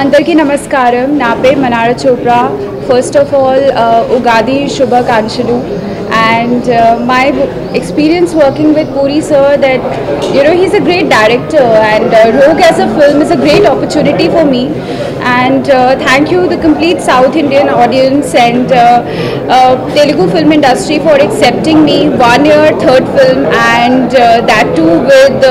అందరికీ నమస్కారం నా పేరు Manara Chopra first of all Ugadi శుభాకాంక్షలు and my experience working with Puri sir that he's a great director and Rogue as a film is a great opportunity for me and thank you the complete South Indian audience and Telugu film industry for accepting me 1 year third film and that too with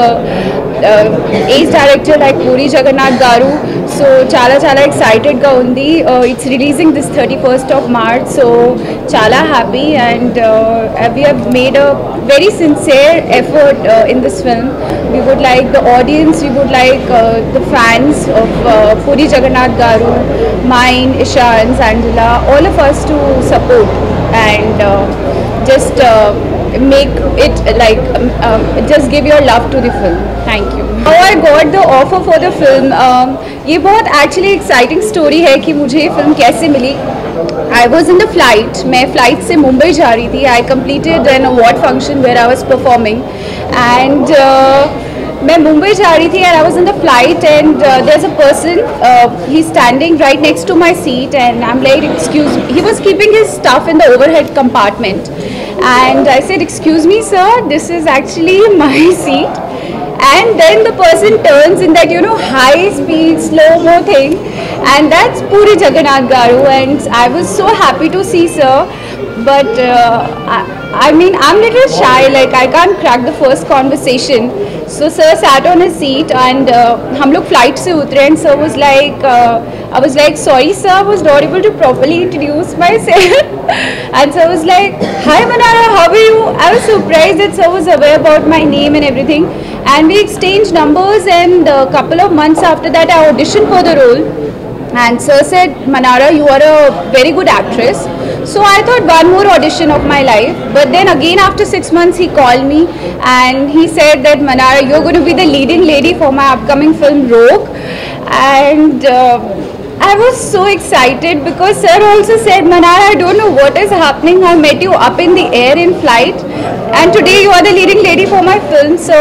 ace director like Puri Jagannath Garu. So chala excited ga undi. It's releasing this 31st of March, so chala happy and we have made a very sincere effort in this film. We would like the audience, we would like the fans of Puri Jagannath Garu, mine, Ishan's, Angela, all of us to support and just make it like just give your love to the film. Thank you. How I got the offer for the film, ये बहुत actually exciting story है कि मुझे ये film कैसे मिली. I was in the flight, मैं flight से मुंबई जा रही थी. I completed an award function where I was performing and मैं मुंबई जा रही थी and I was in the flight and there's a person, he's standing right next to my seat and I'm like, excuse me. He was keeping his stuff in the overhead compartment and I said, excuse me sir, this is actually my seat. And then the person turns in that high speed slow-mo thing and that's Puri Jagannath Garu and I was so happy to see sir but I mean I'm little shy, like I can't crack the first conversation. So sir sat on his seat and हम लोग flight से उतरे and sir was like I was like sorry sir, I was not able to properly introduce myself and sir was like hi Manara, how are you? I was surprised that sir was aware about my name and everything and we exchanged numbers and a couple of months after that I auditioned for the role and sir said Manara, you are a very good actress. So I thought one more audition of my life, but then again after 6 months he called me and he said that Manara, you're going to be the leading lady for my upcoming film Rogue and I was so excited because sir also said Manara, I don't know what is happening, I met you up in the air in flight and today you are the leading lady for my film, so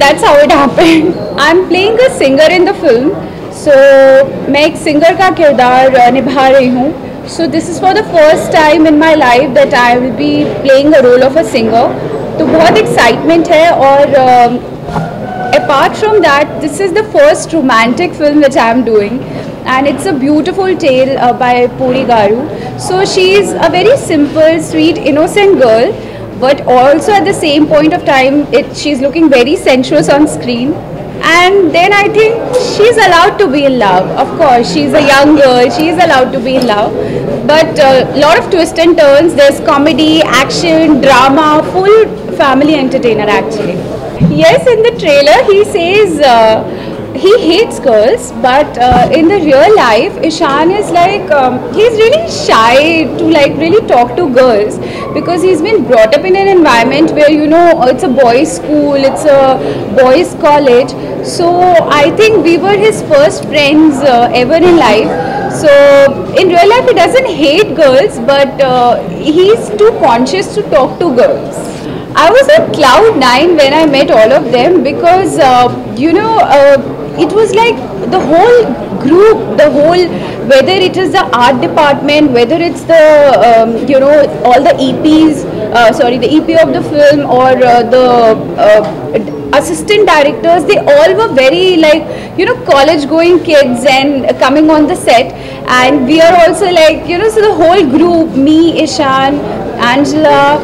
that's how it happened. I'm playing a singer in the film, so मैं एक singer का किरदार निभा रही हूँ. So this is for the first time in my life that I will be playing a role of a singer. तो बहुत excitement है और apart from that, this is the first romantic film which I am doing and it's a beautiful tale by Puri Garu. So she is a very simple, sweet, innocent girl but also at the same point of time she's looking very sensuous on screen. And then I think she's allowed to be in love. Of course, she's a young girl, she's allowed to be in love. But a lot of twists and turns, there's comedy, action, drama, full family entertainer actually. Yes, in the trailer he says he hates girls, but in the real life Ishan is like he's really shy to like really talk to girls because he's been brought up in an environment where it's a boys school, it's a boys college, so I think we were his first friends ever in life. So in real life he doesn't hate girls but he's too conscious to talk to girls. I was at cloud 9 when I met all of them because it was like the whole group, whether it is the art department, whether it's the all the EPs, the EP of the film or the assistant directors, they all were very like college going kids and coming on the set and we are also like so the whole group, me, Ishan, Angela,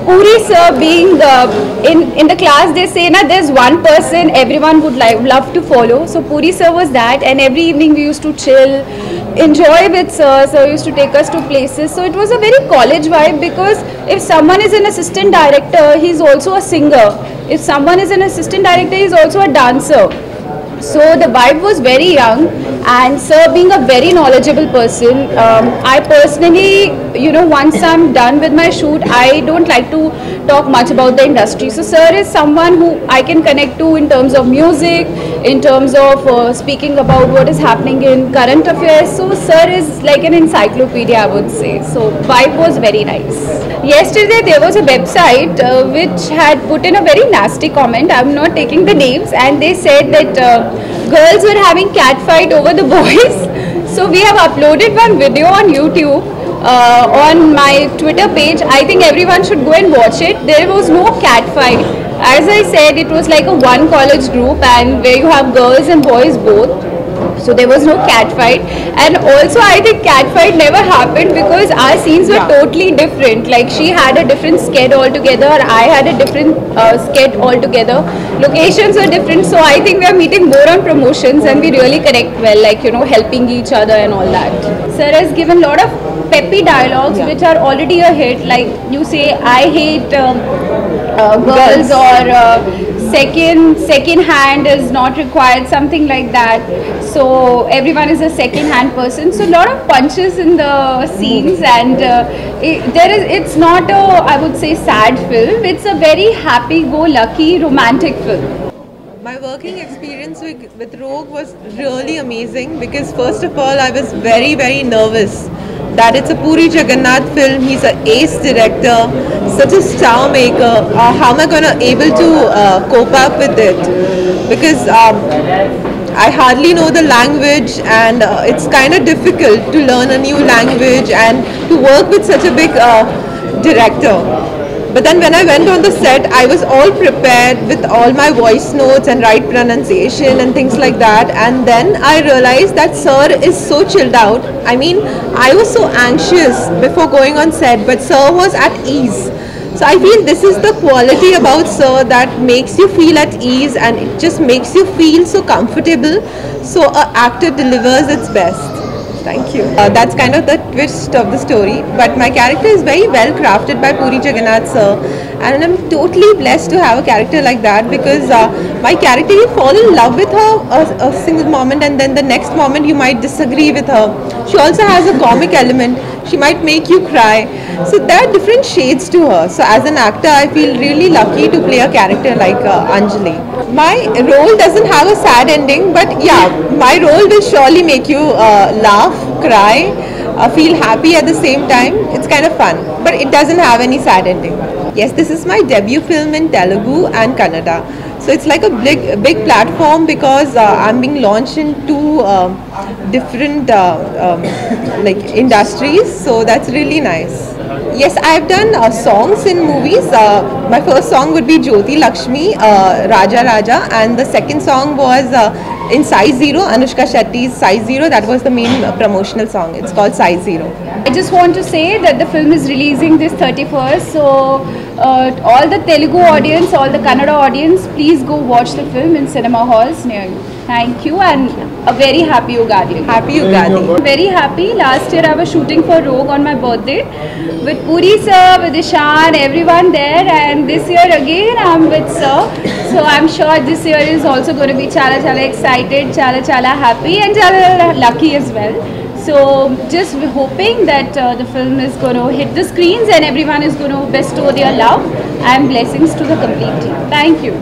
Puri sir being in the class, they say there's one person everyone would love to follow, so Puri sir was that and every evening we used to chill, enjoy with sir. Sir used to take us to places, so it was a very college vibe because if someone is an assistant director, he's also a singer. If someone is an assistant director, he's also a dancer. So the vibe was very young and sir being a very knowledgeable person, I personally once I'm done with my shoot I don't like to talk much about the industry, so sir is someone who I can connect to in terms of music, in terms of speaking about what is happening in current affairs, so sir is like an encyclopedia I would say, so vibe was very nice. Yesterday there was a website which had put in a very nasty comment, I'm not taking the names, and they said that girls were having cat fight over the boys. So we have uploaded one video on YouTube, on my Twitter page. I think everyone should go and watch it. There was no cat fight. As I said, it was like a one college group, and where you have girls and boys both. So there was no cat fight, and also I think cat fight never happened because our scenes were totally different. Like, she had a different sked altogether, I had a different sked altogether. Locations were different, so I think we are meeting more on promotions and we really connect well, like, you know, helping each other and all that. Sir has given a lot of peppy dialogues which are already a hit. Like, you say, I hate girls, or second hand is not required, something like that. So everyone is a second hand person. So a lot of punches in the scenes, and it's not a, I would say, sad film. It's a very happy-go-lucky romantic film. My working experience with Rogue was really amazing because first of all I was very nervous that it's a Puri Jagannath film. He's an ace director, such a star maker. How am I going to able to cope up with it? Because I hardly know the language, and it's kind of difficult to learn a new language and to work with such a big director. But then when I went on the set, I was all prepared with all my voice notes and right pronunciation and things like that. And then I realized that Sir is so chilled out. I mean, I was so anxious before going on set, but Sir was at ease. So I feel this is the quality about Sir that makes you feel at ease, and it just makes you feel so comfortable. So an actor delivers its best. Thank you. That's kind of the twist of the story, but my character is very well crafted by Puri Jagannath sir, and I'm totally blessed to have a character like that because my character, you fall in love with her a single moment, and then the next moment you might disagree with her. She also has a comic element. She might make you cry. So there are different shades to her. So as an actor, I feel really lucky to play a character like Anjali. My role doesn't have a sad ending, but yeah, my role will surely make you laugh, cry, feel happy at the same time. It's kind of fun, but it doesn't have any sad ending. Yes, this is my debut film in Telugu and Kannada. So it's like a big platform because I'm being launched in two different like industries. So that's really nice. Yes, I've done songs in movies. My first song would be Jyoti Lakshmi, Raja Raja, and the second song was in Size Zero, Anushka Shetty's Size Zero. That was the main promotional song. It's called Size Zero. I just want to say that the film is releasing this 31st, so all the Telugu audience, all the Kannada audience, please go watch the film in cinema halls near you. Thank you, and a very happy Ugadi. Happy Ugadi. Very happy. Last year I was shooting for Rogue on my birthday with Puri sir, with Ishan, everyone there, and this year again I'm with sir. So I'm sure this year is also going to be chala excited, chala happy, and chala lucky as well. So just hoping that the film is going to hit the screens and everyone is going to bestow their love and blessings to the complete team. Thank you.